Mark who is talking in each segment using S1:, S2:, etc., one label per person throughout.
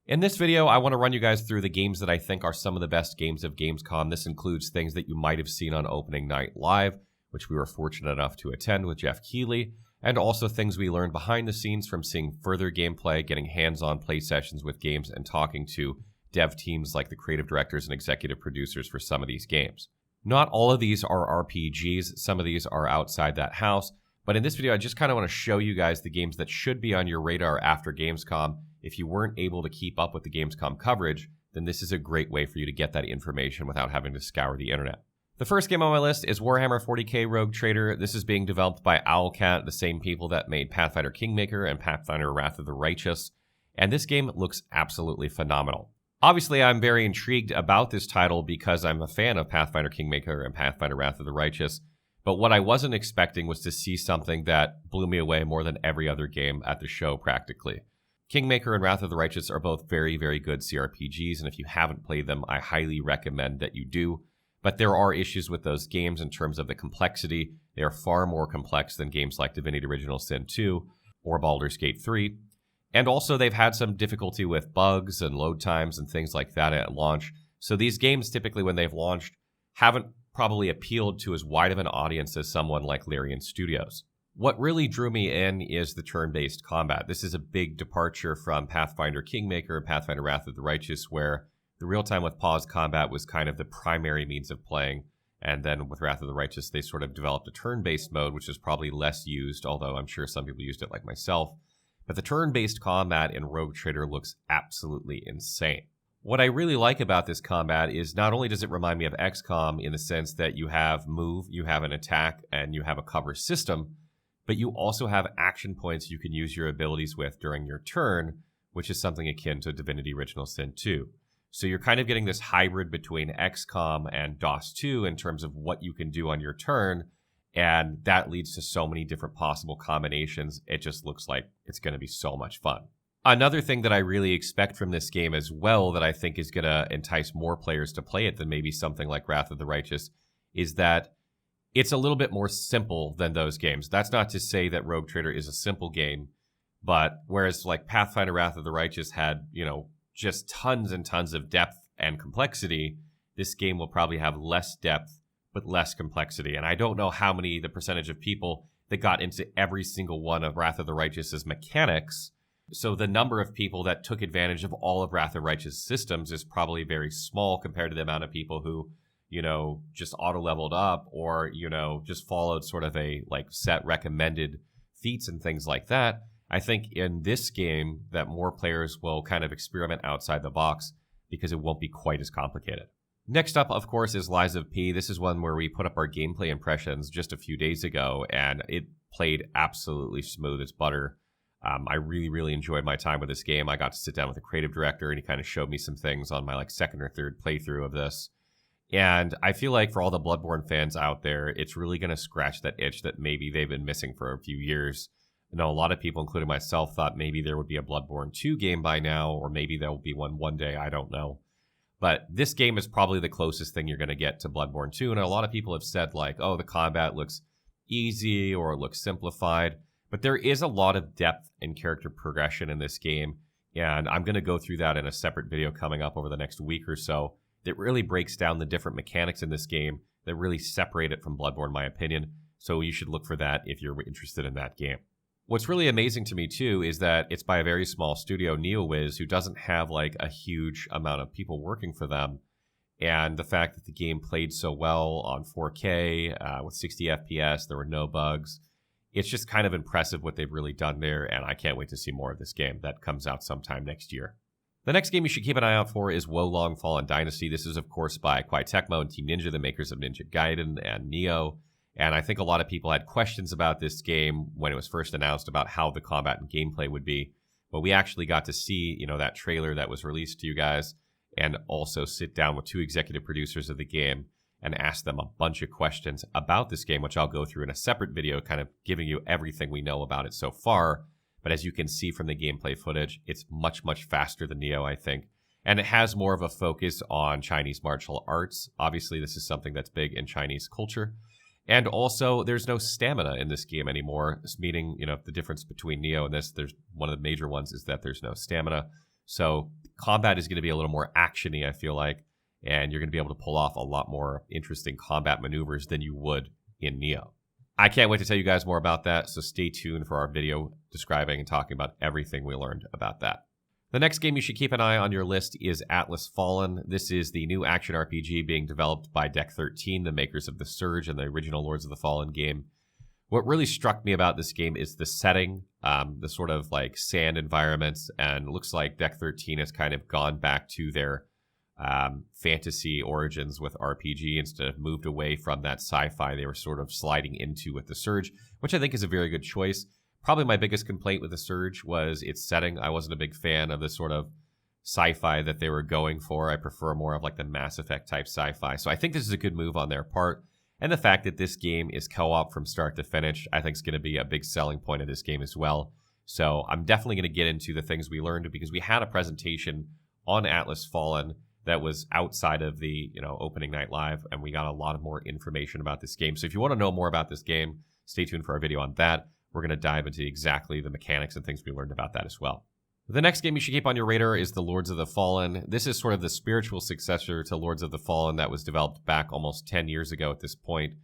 S1: In this video, I want to run you guys through the games that I think are some of the best games of Gamescom. This includes things that you might have seen on opening night live, which we were fortunate enough to attend with Jeff Keighley, and also things we learned behind the scenes from seeing further gameplay, getting hands-on play sessions with games, and talking to dev teams like the creative directors and executive producers for some of these games. Not all of these are RPGs. Some of these are outside that house. But in this video, I just kind of want to show you guys the games that should be on your radar after Gamescom. If you weren't able to keep up with the Gamescom coverage, then this is a great way for you to get that information without having to scour the internet. The first game on my list is Warhammer 40k Rogue Trader. This is being developed by Owlcat, the same people that made Pathfinder Kingmaker and Pathfinder Wrath of the Righteous. And this game looks absolutely phenomenal. Obviously, I'm very intrigued about this title because I'm a fan of Pathfinder Kingmaker and Pathfinder Wrath of the Righteous. But what I wasn't expecting was to see something that blew me away more than every other game at the show, practically. Kingmaker and Wrath of the Righteous are both very, very good CRPGs, and if you haven't played them, I highly recommend that you do. But there are issues with those games in terms of the complexity. They are far more complex than games like Divinity Original Sin 2 or Baldur's Gate 3. And also, they've had some difficulty with bugs and load times and things like that at launch. So these games, typically when they've launched, haven't probably appealed to as wide of an audience as someone like Larian Studios. What really drew me in is the turn-based combat. This is a big departure from Pathfinder Kingmaker and Pathfinder Wrath of the Righteous, where the real-time with pause combat was kind of the primary means of playing. And then with Wrath of the Righteous, they sort of developed a turn-based mode, which is probably less used, although I'm sure some people used it like myself. But the turn-based combat in Rogue Trader looks absolutely insane. What I really like about this combat is not only does it remind me of XCOM in the sense that you have move, you have an attack, and you have a cover system, but you also have action points you can use your abilities with during your turn, which is something akin to Divinity Original Sin 2. So you're kind of getting this hybrid between XCOM and DOS 2 in terms of what you can do on your turn, and that leads to so many different possible combinations. It just looks like it's going to be so much fun. Another thing that I really expect from this game as well that I think is going to entice more players to play it than maybe something like Wrath of the Righteous is that it's a little bit more simple than those games. That's not to say that Rogue Trader is a simple game, but whereas like Pathfinder Wrath of the Righteous had, just tons and tons of depth and complexity, this game will probably have less depth but less complexity. And I don't know how many the percentage of people that got into every single one of Wrath of the Righteous's mechanics. So the number of people that took advantage of all of Wrath of Righteous systems is probably very small compared to the amount of people who, just auto-leveled up or, just followed sort of a set recommended feats and things like that. I think in this game that more players will kind of experiment outside the box because it won't be quite as complicated. Next up, of course, is Lies of P. This is one where we put up our gameplay impressions just a few days ago, and it played absolutely smooth as butter. I really, really enjoyed my time with this game. I got to sit down with the creative director, and he kind of showed me some things on my second or third playthrough of this. And I feel like for all the Bloodborne fans out there, it's really going to scratch that itch that maybe they've been missing for a few years. I know a lot of people, including myself, thought maybe there would be a Bloodborne 2 game by now, or maybe there will be one day. I don't know. But this game is probably the closest thing you're going to get to Bloodborne 2. And a lot of people have said oh, the combat looks easy or it looks simplified. But there is a lot of depth and character progression in this game. And I'm going to go through that in a separate video coming up over the next week or so that really breaks down the different mechanics in this game that really separate it from Bloodborne, in my opinion. So you should look for that if you're interested in that game. What's really amazing to me, too, is that it's by a very small studio, NeoWiz, who doesn't have, a huge amount of people working for them. And the fact that the game played so well on 4K, with 60 FPS, there were no bugs. It's just kind of impressive what they've really done there, and I can't wait to see more of this game. That comes out sometime next year. The next game you should keep an eye out for is Wo Long Fallen Dynasty. This is, of course, by Koei Tecmo and Team Ninja, the makers of Ninja Gaiden and Nioh. And I think a lot of people had questions about this game when it was first announced about how the combat and gameplay would be. But we actually got to see, that trailer that was released to you guys and also sit down with two executive producers of the game and ask them a bunch of questions about this game, which I'll go through in a separate video, kind of giving you everything we know about it so far. But as you can see from the gameplay footage, it's much, much faster than Nioh, I think. And it has more of a focus on Chinese martial arts. Obviously, this is something that's big in Chinese culture. And also, there's no stamina in this game anymore, meaning, the difference between Nioh and this, there's one of the major ones is that there's no stamina. So combat is going to be a little more actiony, I feel like, and you're going to be able to pull off a lot more interesting combat maneuvers than you would in Neo. I can't wait to tell you guys more about that, so stay tuned for our video describing and talking about everything we learned about that. The next game you should keep an eye on your list is Atlas Fallen. This is the new action RPG being developed by Deck 13, the makers of The Surge and the original Lords of the Fallen game. What really struck me about this game is the setting, the sort of like sand environments, and it looks like Deck 13 has kind of gone back to their fantasy origins with RPG instead of moved away from that sci-fi they were sort of sliding into with The Surge, which I think is a very good choice. Probably my biggest complaint with The Surge was its setting. I wasn't a big fan of the sort of sci-fi that they were going for. I prefer more of like the Mass Effect type sci-fi. So I think this is a good move on their part. And the fact that this game is co-op from start to finish, I think is going to be a big selling point of this game as well. So I'm definitely going to get into the things we learned because we had a presentation on Atlas Fallen that was outside of the opening night live, and we got a lot of more information about this game. So if you want to know more about this game, stay tuned for our video on that. We're going to dive into exactly the mechanics and things we learned about that as well. The next game you should keep on your radar is the Lords of the Fallen. This is sort of the spiritual successor to Lords of the Fallen that was developed back almost 10 years ago at this point.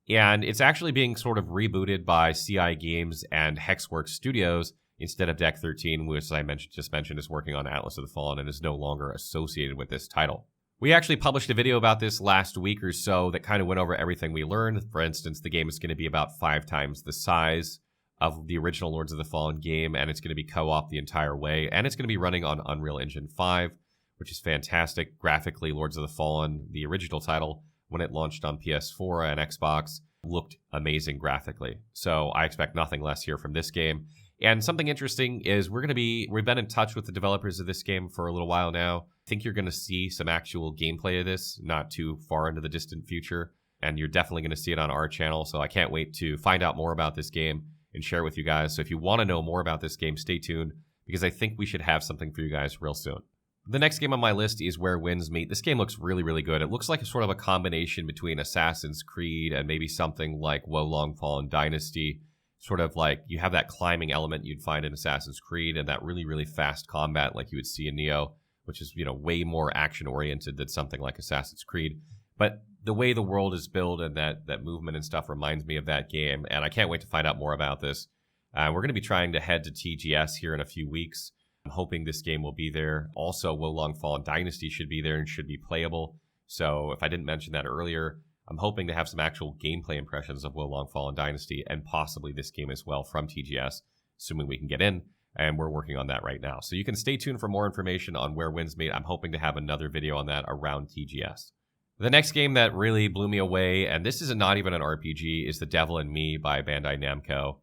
S1: And it's actually being sort of rebooted by CI Games and Hexworks Studios instead of Deck 13, which I just mentioned is working on Atlas of the Fallen and is no longer associated with this title. We actually published a video about this last week or so that kind of went over everything we learned. For instance, the game is going to be about 5 times the size of the original Lords of the Fallen game, and it's going to be co-op the entire way, and it's going to be running on Unreal Engine 5, which is fantastic. Graphically, Lords of the Fallen, the original title, when it launched on PS4 and Xbox, looked amazing graphically. So I expect nothing less here from this game. And something interesting is we've been in touch with the developers of this game for a little while now. I think you're going to see some actual gameplay of this not too far into the distant future, and you're definitely going to see it on our channel, so I can't wait to find out more about this game and share with you guys. So if you want to know more about this game, stay tuned, because I think we should have something for you guys real soon. The next game on my list is Where Winds Meet. This game looks really, really good. It looks like a sort of a combination between Assassin's Creed and maybe something like Wo Long Fallen Dynasty. Sort of like you have that climbing element you'd find in Assassin's Creed and that really, really fast combat like you would see in Neo, which is, way more action-oriented than something like Assassin's Creed. But the way the world is built and that movement and stuff reminds me of that game, and I can't wait to find out more about this. We're going to be trying to head to TGS here in a few weeks. I'm hoping this game will be there. Also, Wo Long Fallen Dynasty should be there and should be playable. So if I didn't mention that earlier, I'm hoping to have some actual gameplay impressions of Wo Long Fallen Dynasty and possibly this game as well from TGS, assuming we can get in. And we're working on that right now. So you can stay tuned for more information on Where Winds Meet. I'm hoping to have another video on that around TGS. The next game that really blew me away, and this is not even an RPG, is The Devil in Me by Bandai Namco.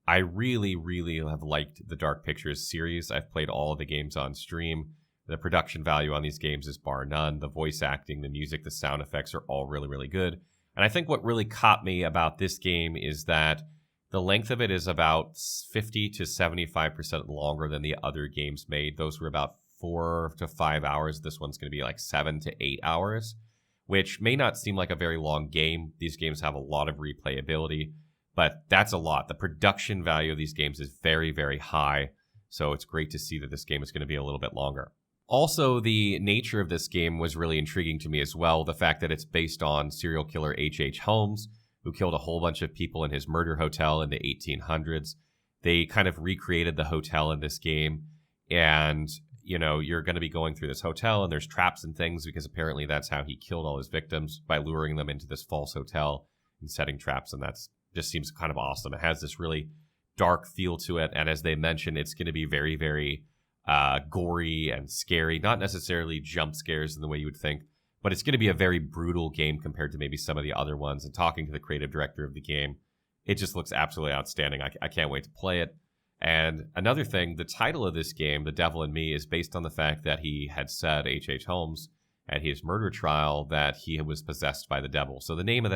S1: I really, really have liked the Dark Pictures series. I've played all of the games on stream. The production value on these games is bar none. The voice acting, the music, the sound effects are all really, really good. And I think what really caught me about this game is that the length of it is about 50 to 75% longer than the other games made. Those were about 4 to 5 hours. This one's going to be like 7 to 8 hours, which may not seem like a very long game. These games have a lot of replayability, but that's a lot. The production value of these games is very, very high, so it's great to see that this game is going to be a little bit longer. Also, the nature of this game was really intriguing to me as well. The fact that it's based on serial killer H.H. Holmes, who killed a whole bunch of people in his murder hotel in the 1800s. They kind of recreated the hotel in this game, and you're going to be going through this hotel, and there's traps and things because apparently that's how he killed all his victims, by luring them into this false hotel and setting traps, and that's just seems kind of awesome. It has this really dark feel to it, and as they mentioned, it's going to be very, very gory and scary. Not necessarily jump scares in the way you would think, but it's going to be a very brutal game compared to maybe some of the other ones. And talking to the creative director of the game, it just looks absolutely outstanding. I can't wait to play it. And another thing, the title of this game, The Devil in Me, is based on the fact that he had said, H.H. Holmes, at his murder trial, that he was possessed by the devil. So the name of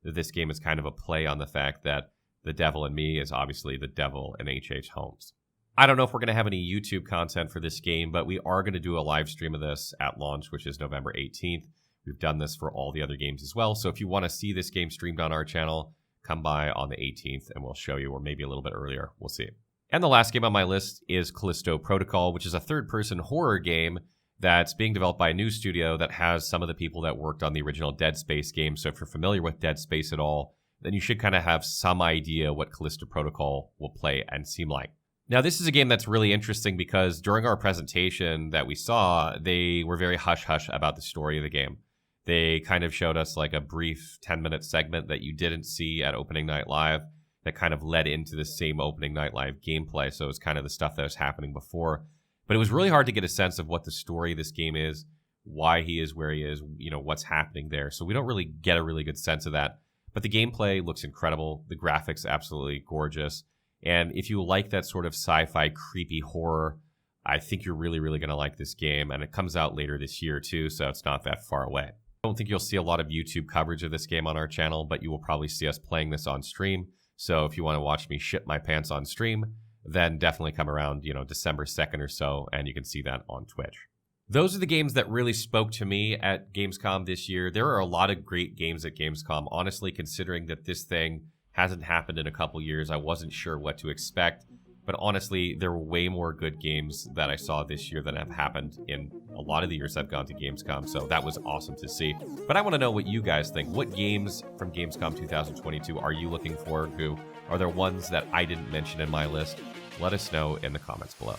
S1: this game is kind of a play on the fact that The Devil in Me is obviously the devil in H.H. Holmes. I don't know if we're going to have any YouTube content for this game, but we are going to do a live stream of this at launch, which is November 18th. We've done this for all the other games as well. So if you want to see this game streamed on our channel, come by on the 18th and we'll show you, or maybe a little bit earlier. We'll see. And the last game on my list is Callisto Protocol, which is a third-person horror game that's being developed by a new studio that has some of the people that worked on the original Dead Space game. So if you're familiar with Dead Space at all, then you should kind of have some idea what Callisto Protocol will play and seem like. Now, this is a game that's really interesting because during our presentation that we saw, they were very hush-hush about the story of the game. They kind of showed us like a brief 10-minute segment that you didn't see at Opening Night Live that kind of led into the same Opening Night Live gameplay. So it was kind of the stuff that was happening before. But it was really hard to get a sense of what the story of this game is, why he is where he is, what's happening there. So we don't really get a really good sense of that. But the gameplay looks incredible. The graphics absolutely gorgeous. And if you like that sort of sci-fi creepy horror, I think you're really, really going to like this game. And it comes out later this year too, so it's not that far away. I don't think you'll see a lot of YouTube coverage of this game on our channel, but you will probably see us playing this on stream. So if you want to watch me shit my pants on stream, then definitely come around, December 2nd or so, and you can see that on Twitch. Those are the games that really spoke to me at Gamescom this year. There are a lot of great games at Gamescom. Honestly, considering that this thing hasn't happened in a couple years, I wasn't sure what to expect. But honestly, there were way more good games that I saw this year than have happened in a lot of the years I've gone to Gamescom. So that was awesome to see. But I want to know what you guys think. What games from Gamescom 2022 are you looking forward to? Are there ones that I didn't mention in my list? Let us know in the comments below.